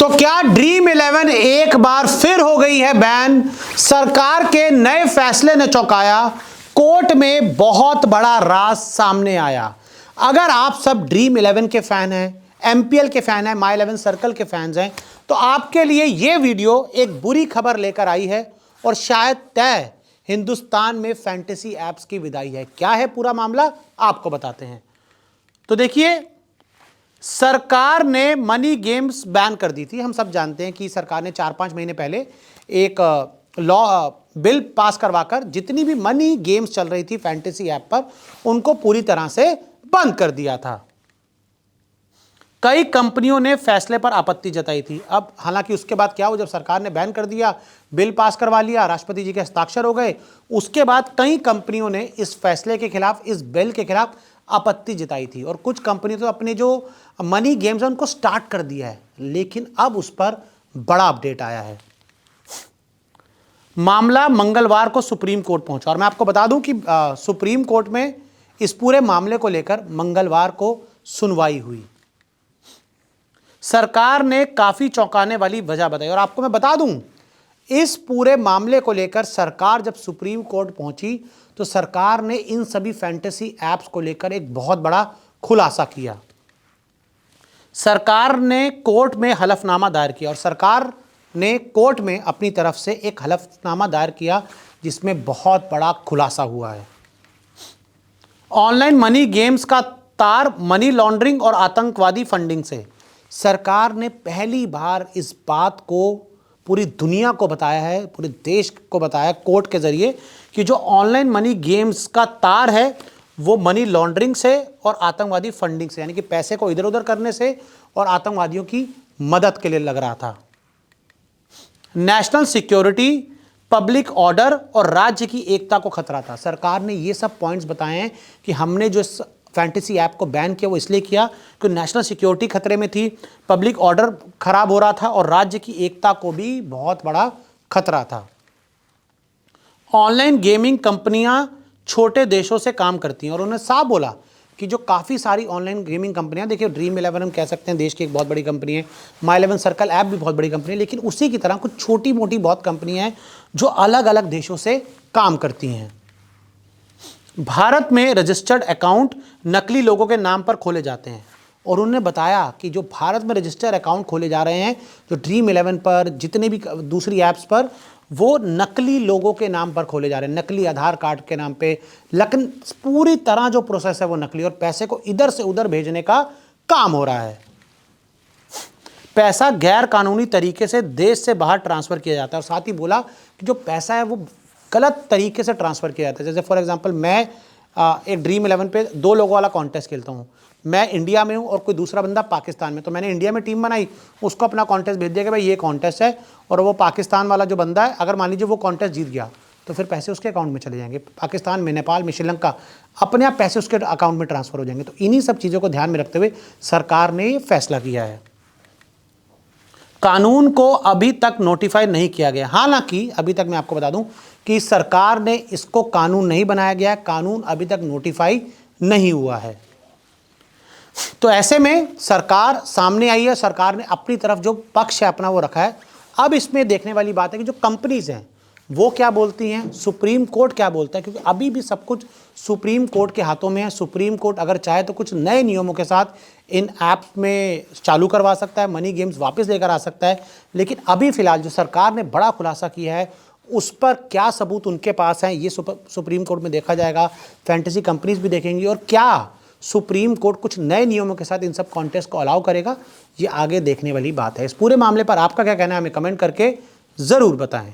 तो क्या ड्रीम 11 एक बार फिर हो गई है बैन? सरकार के नए फैसले ने चौंकाया, कोर्ट में बहुत बड़ा राज सामने आया। अगर आप सब ड्रीम 11 के फैन हैं, एमपीएल के फैन हैं, माई 11 सर्कल के फैंस हैं, तो आपके लिए यह वीडियो एक बुरी खबर लेकर आई है और शायद तय हिंदुस्तान में फैंटेसी एप्स की विदाई है। क्या है पूरा मामला, आपको बताते हैं। तो देखिए, सरकार ने मनी गेम्स बैन कर दी थी। हम सब जानते हैं कि सरकार ने 4-5 महीने पहले एक बिल पास करवाकर जितनी भी मनी गेम्स चल रही थी फैंटेसी ऐप पर, उनको पूरी तरह से बंद कर दिया था। कई कंपनियों ने फैसले पर आपत्ति जताई थी। अब हालांकि उसके बाद क्या हुआ, जब सरकार ने बैन कर दिया, बिल पास करवा लिया, राष्ट्रपति जी के हस्ताक्षर हो गए, उसके बाद कई कंपनियों ने इस फैसले के खिलाफ, इस बिल के खिलाफ आपत्ति जताई थी और कुछ कंपनी तो अपने जो मनी गेम्स है उनको स्टार्ट कर दिया है। लेकिन अब उस पर बड़ा अपडेट आया है। मामला मंगलवार को सुप्रीम कोर्ट पहुंचा और मैं आपको बता दूं कि सुप्रीम कोर्ट में इस पूरे मामले को लेकर मंगलवार को सुनवाई हुई। सरकार ने काफी चौंकाने वाली वजह बताई और आपको मैं बता दूं, इस पूरे मामले को लेकर सरकार जब सुप्रीम कोर्ट पहुंची तो सरकार ने इन सभी फैंटेसी एप्स को लेकर एक बहुत बड़ा खुलासा किया। सरकार ने कोर्ट में हलफनामा दायर किया और सरकार ने कोर्ट में अपनी तरफ से एक हलफनामा दायर किया जिसमें बहुत बड़ा खुलासा हुआ है। ऑनलाइन मनी गेम्स का तार मनी लॉन्ड्रिंग और आतंकवादी फंडिंग से। सरकार ने पहली बार इस बात को पूरी दुनिया को बताया है, पूरे देश को बताया कोर्ट के जरिए कि जो ऑनलाइन मनी गेम्स का तार है वो मनी लॉन्ड्रिंग से और आतंकवादी फंडिंग से, यानी कि पैसे को इधर उधर करने से और आतंकवादियों की मदद के लिए लग रहा था। नेशनल सिक्योरिटी, पब्लिक ऑर्डर और राज्य की एकता को खतरा था। सरकार ने ये सब पॉइंट्स बताए हैं कि हमने जो फैंटेसी ऐप को बैन किया वो इसलिए किया कि नेशनल सिक्योरिटी खतरे में थी, पब्लिक ऑर्डर खराब हो रहा था और राज्य की एकता को भी बहुत बड़ा खतरा था। ऑनलाइन गेमिंग कंपनियां छोटे देशों से काम करती हैं और उन्होंने साफ बोला कि जो काफ़ी सारी ऑनलाइन गेमिंग कंपनियां, देखिए ड्रीम 11 हम कह सकते हैं देश की एक बहुत बड़ी कंपनी है, माई 11 सर्कल ऐप भी बहुत बड़ी कंपनी है, लेकिन उसी की तरह कुछ छोटी मोटी बहुत कंपनियां हैं जो अलग अलग देशों से काम करती हैं। भारत में रजिस्टर्ड अकाउंट नकली लोगों के नाम पर खोले जाते हैं और उन्होंने बताया कि जो भारत में रजिस्टर्ड अकाउंट खोले जा रहे हैं, जो ड्रीम 11 पर, जितने भी दूसरी ऐप्स पर, वो नकली लोगों के नाम पर खोले जा रहे हैं, नकली आधार कार्ड के नाम पे। लेकिन पूरी तरह जो प्रोसेस है वो नकली और पैसे को इधर से उधर भेजने का काम हो रहा है। पैसा गैर कानूनी तरीके से देश से बाहर ट्रांसफर किया जाता है और साथ ही बोला कि जो पैसा है वो गलत तरीके से ट्रांसफ़र किया जाता है। जैसे फॉर एग्जांपल मैं एक ड्रीम 11 पे 2 लोगों वाला कॉन्टेस्ट खेलता हूँ, मैं इंडिया में हूँ और कोई दूसरा बंदा पाकिस्तान में, तो मैंने इंडिया में टीम बनाई, उसको अपना कॉन्टेस्ट भेज दिया कि भाई ये कॉन्टेस्ट है, और वो पाकिस्तान वाला जो बंदा है, अगर मान लीजिए वो कॉन्टेस्ट जीत गया तो फिर पैसे उसके अकाउंट में चले जाएंगे, पाकिस्तान में, नेपाल में, श्रीलंका, अपने आप पैसे उसके अकाउंट में ट्रांसफ़र हो जाएंगे। तो इन्हीं सब चीज़ों को ध्यान में रखते हुए सरकार ने ये फैसला किया है। कानून को अभी तक नोटिफाई नहीं किया गया, हालांकि अभी तक मैं आपको बता दूं कि सरकार ने इसको कानून नहीं बनाया गया, कानून अभी तक नोटिफाई नहीं हुआ है। तो ऐसे में सरकार सामने आई है, सरकार ने अपनी तरफ जो पक्ष है अपना वो रखा है। अब इसमें देखने वाली बात है कि जो कंपनीज हैं वो क्या बोलती हैं, सुप्रीम कोर्ट क्या बोलता है, क्योंकि अभी भी सब कुछ सुप्रीम कोर्ट के हाथों में है। सुप्रीम कोर्ट अगर चाहे तो कुछ नए नियमों के साथ इन ऐप्स में चालू करवा सकता है, मनी गेम्स वापस लेकर आ सकता है। लेकिन अभी फिलहाल जो सरकार ने बड़ा खुलासा किया है उस पर क्या सबूत उनके पास हैं ये सुप्रीम कोर्ट में देखा जाएगा, फैंटेसी कंपनीज भी देखेंगी और क्या सुप्रीम कोर्ट कुछ नए नियमों के साथ इन सब कॉन्टेस्ट को अलाउ करेगा, ये आगे देखने वाली बात है। इस पूरे मामले पर आपका क्या कहना है, हमें कमेंट करके ज़रूर बताएं।